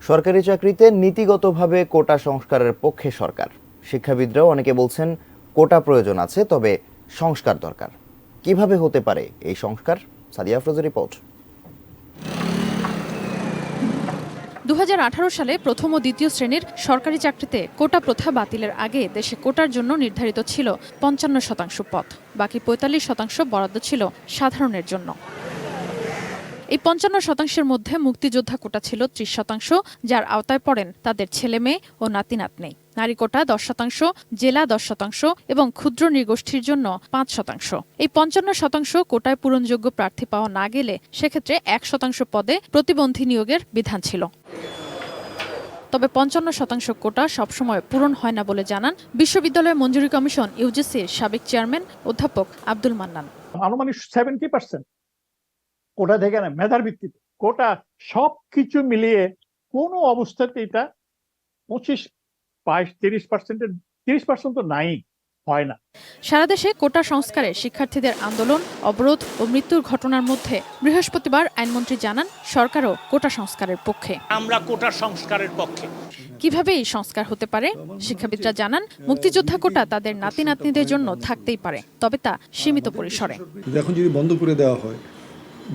সরকারি চাকরিতে নীতিগতভাবে কোটা সংস্কারের পক্ষে সরকার। শিক্ষাবিদরাও অনেকে বলছেন কোটা প্রয়োজন আছে, তবে সংস্কার দরকার। কিভাবে হতে পারে এই সংস্কার? সাদিয়া আফরোজের রিপোর্ট। 2018 সালে প্রথম ও দ্বিতীয় শ্রেণীর সরকারি চাকরিতে কোটা প্রথা বাতিলের আগে দেশে কোটার জন্য নির্ধারিত ছিল 55% পদ, বাকি 45% বরাদ্দ ছিল সাধারণের জন্য। এই 55%-এর মধ্যে মুক্তিযোদ্ধা কোটা ছিল 30%, যার আওতায় পড়েন তাদের ছেলে মেয়ে ও নাতি নাতনি। নারী কোটা 10%, জেলা 10% এবং ক্ষুদ্র নৃগোষ্ঠীর জন্য 5%। এই 55% কোটায় পূরণযোগ্য প্রার্থী পাওয়া না গেলে সেক্ষেত্রে 1% পদে প্রতিবন্ধী নিয়োগের বিধান ছিল। তবে 55% কোটা সবসময় পূরণ হয় না বলে জানান বিশ্ববিদ্যালয় মঞ্জুরি কমিশন ইউজিসির সাবেক চেয়ারম্যান অধ্যাপক আব্দুল মান্নান। আনুমানিক 70% কোটা থেকে না, মেধার ভিত্তিতে কোটা সবকিছু মিলিয়ে কোনো অবস্থাতে এটা 25-30% তো নাই, হয় না। সারা দেশে কোটা সংস্কারে শিক্ষার্থীদের আন্দোলন, অবরোধ ও মৃত্যুর ঘটনার মধ্যে বৃহস্পতিবার আইনমন্ত্রী জানান সরকারও কোটা সংস্কারের পক্ষে। আমরা কোটা সংস্কারের পক্ষে। কিভাবে এই সংস্কার হতে পারে? শিক্ষাবিদরা জানান মুক্তিযোদ্ধা কোটা তাদের নাতি নাতনিদের জন্য থাকতেই পারে, তবে তা সীমিত পরিসরে। এখন যদি বন্ধ করে দেওয়া হয়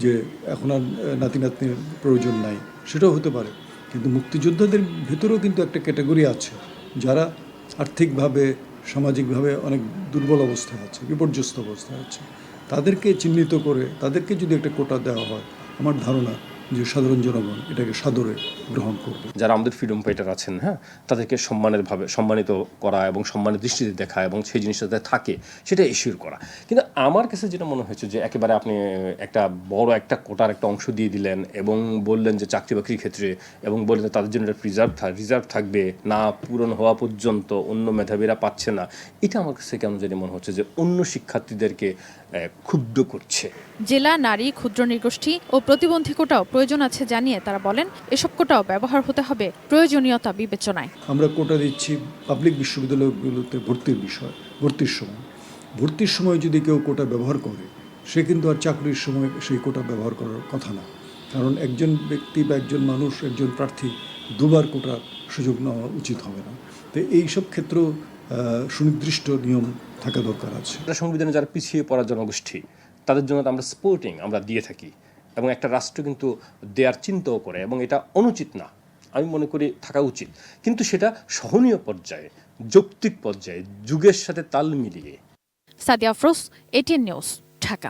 যে এখন আর নাতি নাতনির প্রয়োজন নাই, সেটাও হতে পারে। কিন্তু মুক্তিযোদ্ধাদের ভেতরেও কিন্তু একটা ক্যাটাগরি আছে যারা আর্থিকভাবে সামাজিকভাবে অনেক দুর্বল অবস্থায় আছে, বিপর্যস্ত অবস্থায় আছে। তাদেরকে চিহ্নিত করে তাদেরকে যদি একটা কোটা দেওয়া হয়, আমার ধারণা যে সাধারণ জনগণ এটাকে সাদরে গ্রহণ করবে। যারা আমাদের ফ্রিডম ফাইটার আছেন, তাদেরকে সম্মানিত করা এবং সম্মানের দৃষ্টিতে দেখা এবং সেই জিনিসটাতে থাকে সেটা ইস্যুর করা। কিন্তু আমার কাছে যেটা মনে হয়েছে যে একেবারে আপনি একটা বড় একটা কোটার একটা অংশ দিয়ে দিলেন এবং বললেন যে চাকরি বাকরির ক্ষেত্রে, এবং বললেন তাদের জন্য একটা রিজার্ভ থাকবে, না পূরণ হওয়া পর্যন্ত অন্য মেধাবীরা পাচ্ছে না। এটা আমার কাছে কেন জানি মনে হচ্ছে যে অন্য শিক্ষার্থীদেরকে ক্ষুব্ধ করছে। জেলা, নারী, ক্ষুদ্র নৃগোষ্ঠী ও প্রতিবন্ধী কোটাও প্রয়োজন আছে জানিয়ে তারা বলেন এসব কোটাও ব্যবহার হতে হবে প্রয়োজনীয়তা বিবেচনায়। আমরা কোটা দিচ্ছি পাবলিক বিশ্ববিদ্যালয়গুলোতে ভর্তির সময় যদি কেউ কোটা ব্যবহার করে, সে কিন্তু আর চাকরির সময় সেই কোটা ব্যবহার করার কথা না। কারণ একজন ব্যক্তি বা একজন মানুষ, একজন প্রার্থী দুবার কোটার সুযোগ নেওয়া উচিত হবে না। তো এইসব ক্ষেত্রেও সুনির্দিষ্ট নিয়ম থাকা দরকার আছে। সংবিধানে যারা পিছিয়ে পড়া জনগোষ্ঠী, তাদের জন্য আমরা স্পোর্টিং আমরা দিয়ে থাকি, এবং একটা রাষ্ট্র কিন্তু দেয়ার চিন্তাও করে, এবং এটা অনুচিত না, আমি মনে করি থাকা উচিত। কিন্তু সেটা সহনীয় পর্যায়ে, যৌক্তিক পর্যায়ে, যুগের সাথে তাল মিলিয়ে। Sadia Afroz, ATN news, Dhaka.